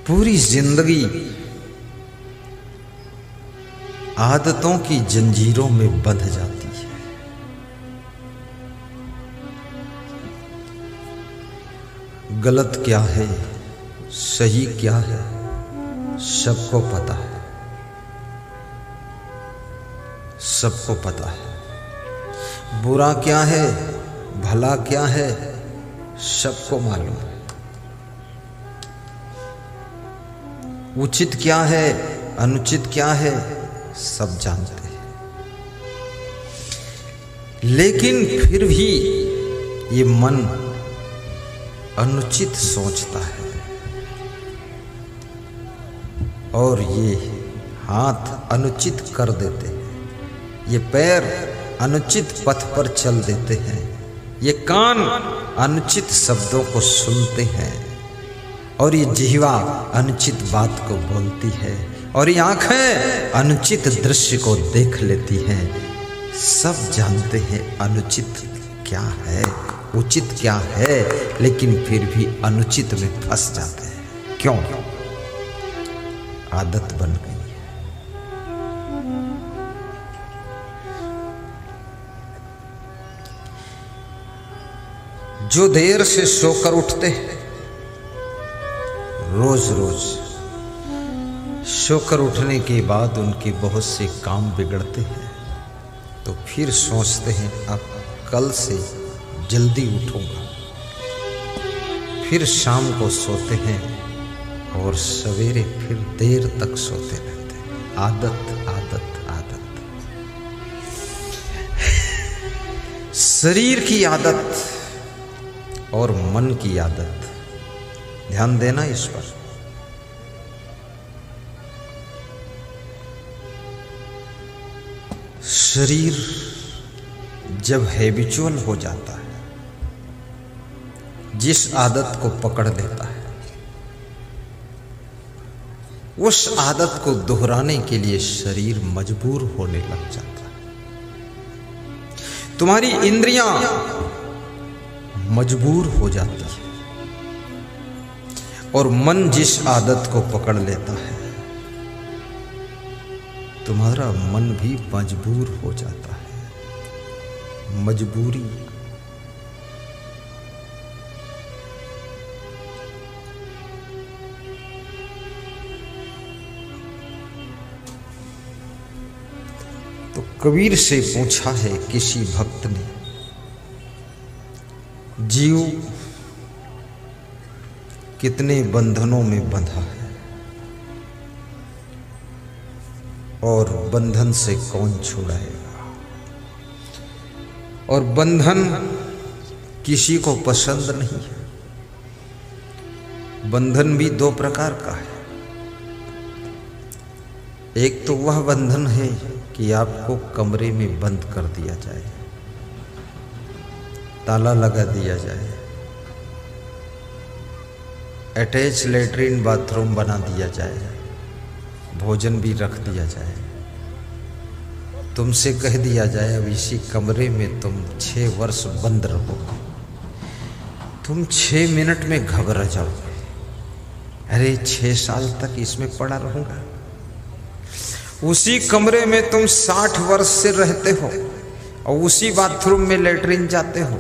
पूरी जिंदगी आदतों की जंजीरों में बंध जाती है। गलत क्या है, सही क्या है, सबको पता है, सबको पता है। बुरा क्या है, भला क्या है, सबको मालूम है। उचित क्या है, अनुचित क्या है, सब जानते हैं। लेकिन फिर भी ये मन अनुचित सोचता है और ये हाथ अनुचित कर देते हैं, ये पैर अनुचित पथ पर चल देते हैं, ये कान अनुचित शब्दों को सुनते हैं और ये जिह्वा अनुचित बात को बोलती है और ये आंखें अनुचित दृश्य को देख लेती हैं। सब जानते हैं अनुचित क्या है, उचित क्या है, लेकिन फिर भी अनुचित में फंस जाते हैं। क्यों? आदत बन गई है। जो देर से सोकर उठते हैं, रोज रोज सोकर उठने के बाद उनके बहुत से काम बिगड़ते हैं, तो फिर सोचते हैं अब कल से जल्दी उठूंगा। फिर शाम को सोते हैं और सवेरे फिर देर तक सोते रहते हैं। आदत आदत आदत, शरीर की आदत और मन की आदत। ध्यान देना इस पर। शरीर जब हैबिचुअल हो जाता है, जिस आदत को पकड़ लेता है, उस आदत को दोहराने के लिए शरीर मजबूर होने लग जाता है। तुम्हारी इंद्रियां मजबूर हो जाती है और मन जिस आदत को पकड़ लेता है, तुम्हारा मन भी मजबूर हो जाता है। मजबूरी तो कबीर से पूछा है किसी भक्त ने, जीव कितने बंधनों में बंधा है और बंधन से कौन छुड़ाएगा। और बंधन किसी को पसंद नहीं है। बंधन भी दो प्रकार का है। एक तो वह बंधन है कि आपको कमरे में बंद कर दिया जाए, ताला लगा दिया जाए, अटैच लेटरिन बाथरूम बना दिया जाए, भोजन भी रख दिया जाए, तुमसे कह दिया जाए अब इसी कमरे में तुम 6 वर्ष बंद रहो। तुम 6 मिनट में घबरा जाओगे, अरे 6 साल तक इसमें पड़ा रहूंगा। उसी कमरे में तुम 60 वर्ष से रहते हो और उसी बाथरूम में लेटरिन जाते हो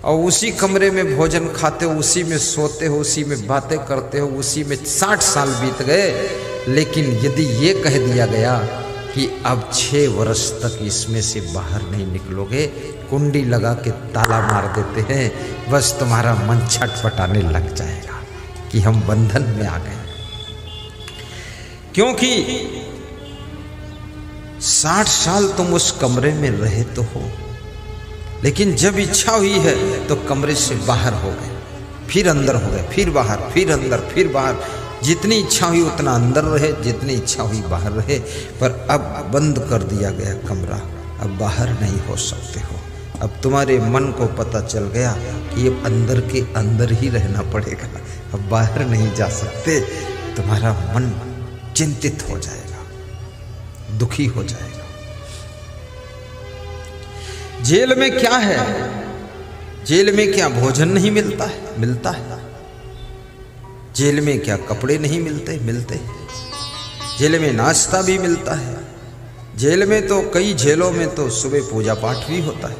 और उसी कमरे में भोजन खाते हो, उसी में सोते हो, उसी में बातें करते हो, उसी में 60 साल बीत गए। लेकिन यदि ये कह दिया गया कि अब 6 वर्ष तक इसमें से बाहर नहीं निकलोगे, कुंडी लगा के ताला मार देते हैं, बस तुम्हारा मन छटपटाने लग जाएगा कि हम बंधन में आ गए। क्योंकि 60 साल तुम उस कमरे में रहे तो हो, लेकिन जब इच्छा हुई है तो कमरे से बाहर हो गए, फिर अंदर हो गए, फिर बाहर, फिर अंदर, फिर बाहर। जितनी इच्छा हुई उतना अंदर रहे, जितनी इच्छा हुई बाहर रहे, पर अब बंद कर दिया गया कमरा, अब बाहर नहीं हो सकते हो। अब तुम्हारे मन को पता चल गया कि अब अंदर के अंदर ही रहना पड़ेगा, अब बाहर नहीं जा सकते। तुम्हारा मन चिंतित हो जाएगा, दुखी हो जाएगा। जेल में क्या है? जेल में क्या भोजन नहीं मिलता है? मिलता है। जेल में क्या कपड़े नहीं मिलते? मिलते। जेल में नाश्ता भी मिलता है। जेल में तो कई जेलों में तो सुबह पूजा पाठ भी होता है,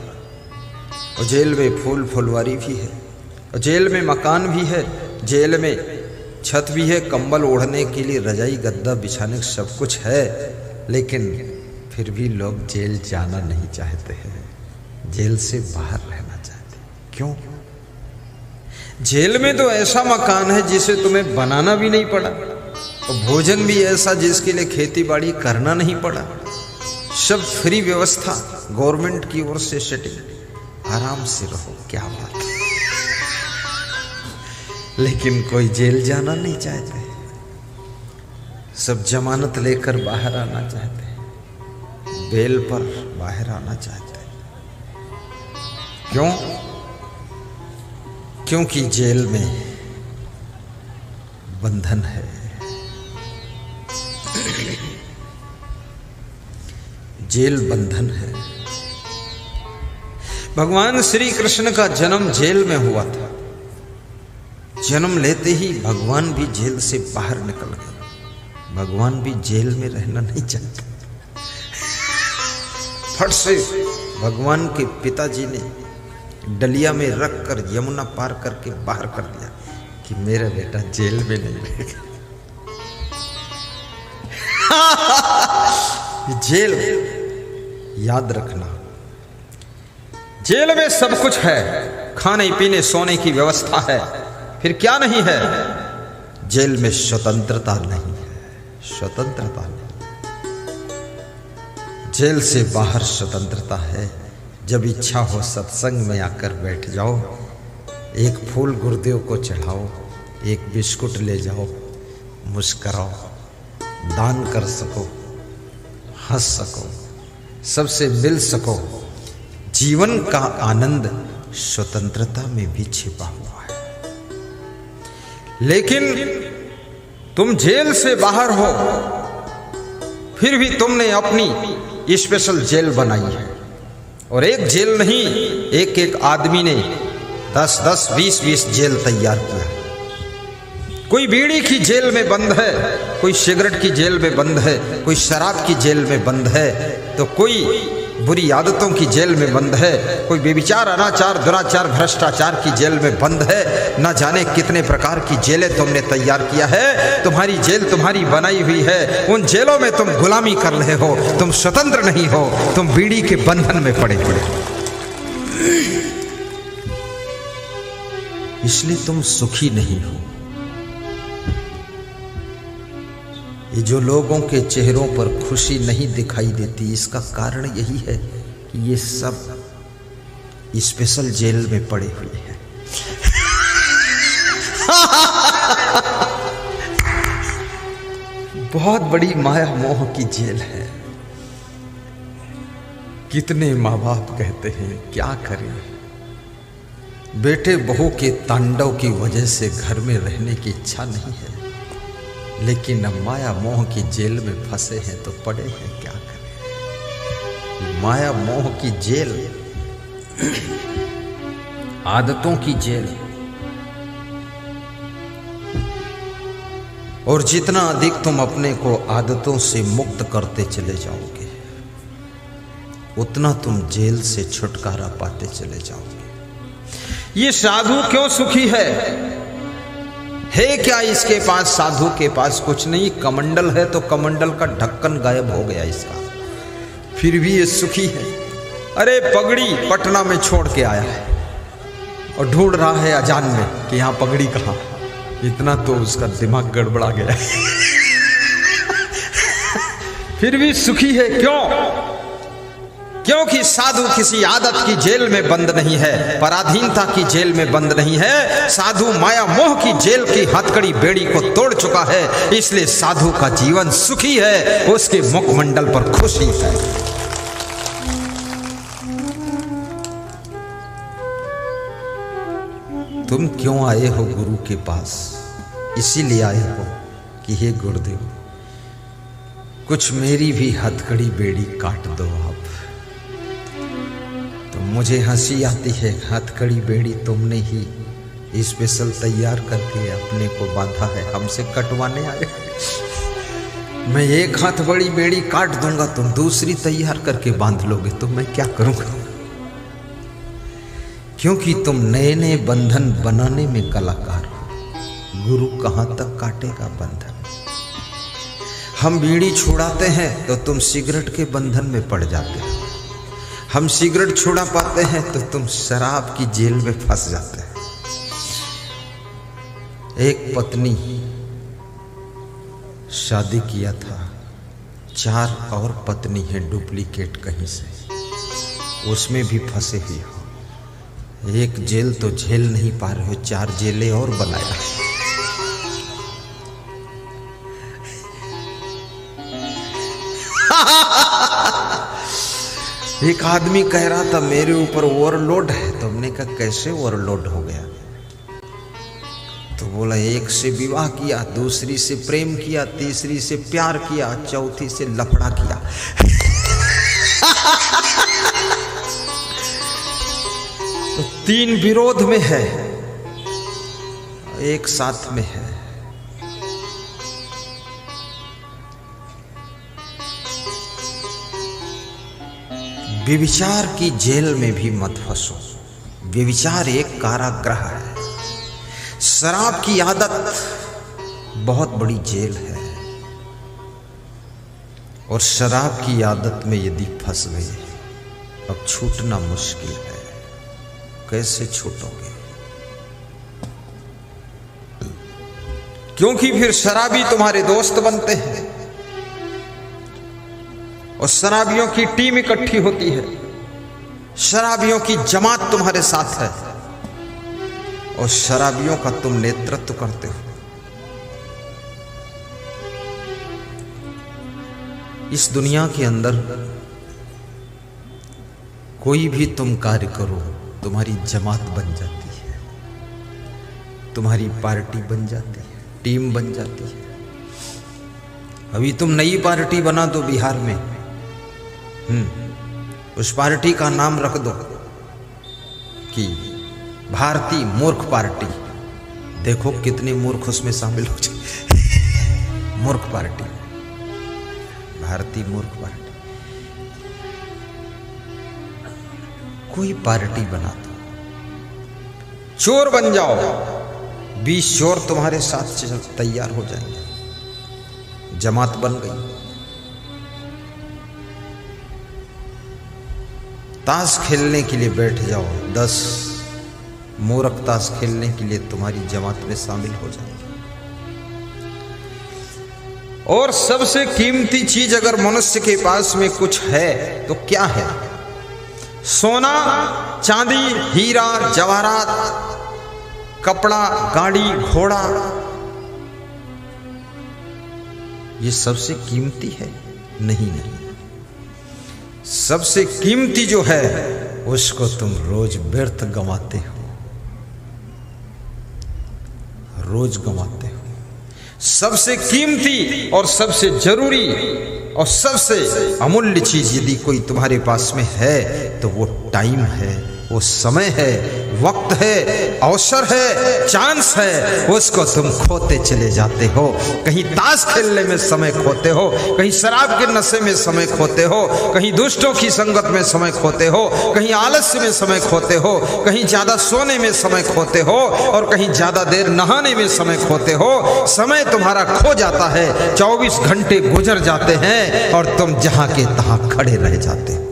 और जेल में फूल फुलवारी भी है, और जेल में मकान भी है, जेल में छत भी है, कंबल ओढ़ने के लिए रजाई गद्दा बिछाने का सब कुछ है। लेकिन फिर भी लोग जेल जाना नहीं चाहते हैं, जेल से बाहर रहना चाहते हैं। क्यों? जेल में तो ऐसा मकान है जिसे तुम्हें बनाना भी नहीं पड़ा, और भोजन भी ऐसा जिसके लिए खेती बाड़ी करना नहीं पड़ा। सब फ्री व्यवस्था, गवर्नमेंट की ओर से सेटिंग, आराम से रहो। क्या बात है। लेकिन कोई जेल जाना नहीं चाहते, सब जमानत लेकर बाहर आना चाहते हैं, बेल पर बाहर आना चाहते हैं। क्यों? क्योंकि जेल में बंधन है। जेल बंधन है। भगवान श्री कृष्ण का जन्म जेल में हुआ था। जन्म लेते ही भगवान भी जेल से बाहर निकल गए। भगवान भी जेल में रहना नहीं चाहते। फट से भगवान के पिताजी ने डलिया में रखकर यमुना पार करके बाहर कर दिया कि मेरा बेटा जेल में नहीं रहेगा। जेल, याद रखना, जेल में सब कुछ है, खाने पीने सोने की व्यवस्था है, फिर क्या नहीं है? जेल में स्वतंत्रता नहीं है। स्वतंत्रता नहीं। जेल से बाहर स्वतंत्रता है। जब इच्छा हो सत्संग में आकर बैठ जाओ, एक फूल गुरुदेव को चढ़ाओ, एक बिस्कुट ले जाओ, मुस्कराओ, दान कर सको, हंस सको, सबसे मिल सको। जीवन का आनंद स्वतंत्रता में भी छिपा हुआ है। लेकिन तुम जेल से बाहर हो, फिर भी तुमने अपनी स्पेशल जेल बनाई है। और एक जेल नहीं, एक एक आदमी ने 10-10, 20-20 जेल तैयार किया। कोई बीड़ी की जेल में बंद है, कोई सिगरेट की जेल में बंद है, कोई शराब की जेल में बंद है, तो कोई बुरी आदतों की जेल में बंद है, कोई बेविचार, अनाचार, दुराचार, भ्रष्टाचार की जेल में बंद है। न जाने कितने प्रकार की जेलें तुमने तैयार किया है। तुम्हारी जेल तुम्हारी बनाई हुई है। उन जेलों में तुम गुलामी कर रहे हो, तुम स्वतंत्र नहीं हो, तुम बीड़ी के बंधन में पड़े पड़े। इसलिए तुम सुखी नहीं हो। ये जो लोगों के चेहरों पर खुशी नहीं दिखाई देती, इसका कारण यही है कि ये सब स्पेशल जेल में पड़े हुए हैं। बहुत बड़ी माया मोह की जेल है। कितने माँ बाप कहते हैं क्या करें, बेटे बहू के तांडव की वजह से घर में रहने की इच्छा नहीं है, लेकिन अब माया मोह की जेल में फंसे हैं तो पड़े हैं, क्या करें। माया मोह की जेल, आदतों की जेल। और जितना अधिक तुम अपने को आदतों से मुक्त करते चले जाओगे, उतना तुम जेल से छुटकारा पाते चले जाओगे। ये साधु क्यों सुखी है क्या इसके पास? साधु के पास कुछ नहीं, कमंडल है तो कमंडल का ढक्कन गायब हो गया इसका, फिर भी ये सुखी है। अरे पगड़ी पटना में छोड़ के आया है और ढूंढ रहा है अजान में कि यहां पगड़ी कहां। इतना तो उसका दिमाग गड़बड़ा गया है। फिर भी सुखी है। क्यों? क्योंकि साधु किसी आदत की जेल में बंद नहीं है, पराधीनता की जेल में बंद नहीं है। साधु माया मोह की जेल की हथकड़ी बेड़ी को तोड़ चुका है, इसलिए साधु का जीवन सुखी है, उसके मुखमंडल पर खुशी है। तुम क्यों आए हो गुरु के पास? इसीलिए आए हो कि हे गुरुदेव, कुछ मेरी भी हथकड़ी बेड़ी काट दो आप। तो मुझे हंसी आती है, हथकड़ी बेड़ी तुमने ही स्पेशल तैयार करके अपने को बांधा है, हमसे कटवाने आए। मैं एक हाथ बड़ी बेड़ी काट दूंगा, तुम दूसरी तैयार करके बांध लोगे तो मैं क्या करूंगा? क्योंकि तुम नए नए बंधन बनाने में कलाकार हो। गुरु कहां तक काटेगा बंधन? हम बीड़ी छुड़ाते हैं तो तुम सिगरेट के बंधन में पड़ जाते हो। हम सिगरेट छुड़ा पाते हैं तो तुम शराब की जेल में फंस जाते हैं। एक पत्नी शादी किया था, 4 और पत्नी है डुप्लीकेट कहीं से, उसमें भी फंसे हुए हो। एक जेल तो झेल नहीं पा रहे हो, 4 जेलें और बनाया। एक आदमी कह रहा था मेरे ऊपर ओवरलोड है, तो हमने कहा कैसे ओवरलोड हो गया? तो बोला एक से विवाह किया, दूसरी से प्रेम किया, तीसरी से प्यार किया, चौथी से लफड़ा किया। तो 3 विरोध में है, एक साथ में है। व्यभिचार की जेल में भी मत फंसो। व्यभिचार एक कारागृह है। शराब की आदत बहुत बड़ी जेल है, और शराब की आदत में यदि फंस गए अब छूटना मुश्किल है। कैसे छूटोगे? क्योंकि फिर शराबी तुम्हारे दोस्त बनते हैं और शराबियों की टीम इकट्ठी होती है, शराबियों की जमात तुम्हारे साथ है और शराबियों का तुम नेतृत्व करते हो। इस दुनिया के अंदर कोई भी तुम कार्य करो, तुम्हारी जमात बन जाती है, तुम्हारी पार्टी बन जाती है, टीम बन जाती है। अभी तुम नई पार्टी बना दो बिहार में, उस पार्टी का नाम रख दो कि भारतीय मूर्ख पार्टी। देखो कितने मूर्ख उसमें शामिल हो जाए। मूर्ख पार्टी, भारतीय मूर्ख पार्टी। कोई पार्टी बना दो, चोर बन जाओ, 20 चोर तुम्हारे साथ तैयार हो जाएंगे, जमात बन गई। ताश खेलने के लिए बैठ जाओ, 10 मूर्ख ताश खेलने के लिए तुम्हारी जमात में शामिल हो जाएंगे। और सबसे कीमती चीज अगर मनुष्य के पास में कुछ है तो क्या है? सोना, चांदी, हीरा, जवाहरात, कपड़ा, गाड़ी, घोड़ा, ये सबसे कीमती है? नहीं। सबसे कीमती जो है उसको तुम रोज व्यर्थ गंवाते हो, रोज गंवाते हो। सबसे कीमती और सबसे जरूरी और सबसे अमूल्य चीज यदि कोई तुम्हारे पास में है तो वो टाइम है, वो समय है, वक्त है, अवसर है, चांस है। उसको तुम खोते चले जाते हो। कहीं ताश खेलने में समय खोते हो, कहीं शराब के नशे में समय खोते हो, कहीं दुष्टों की संगत में समय खोते हो, कहीं आलस्य में समय खोते हो, कहीं ज्यादा सोने में समय खोते हो और कहीं ज्यादा देर नहाने में समय खोते हो। समय तुम्हारा खो जाता है, 24 घंटे गुजर जाते हैं और तुम जहां के तहां खड़े रह जाते हो।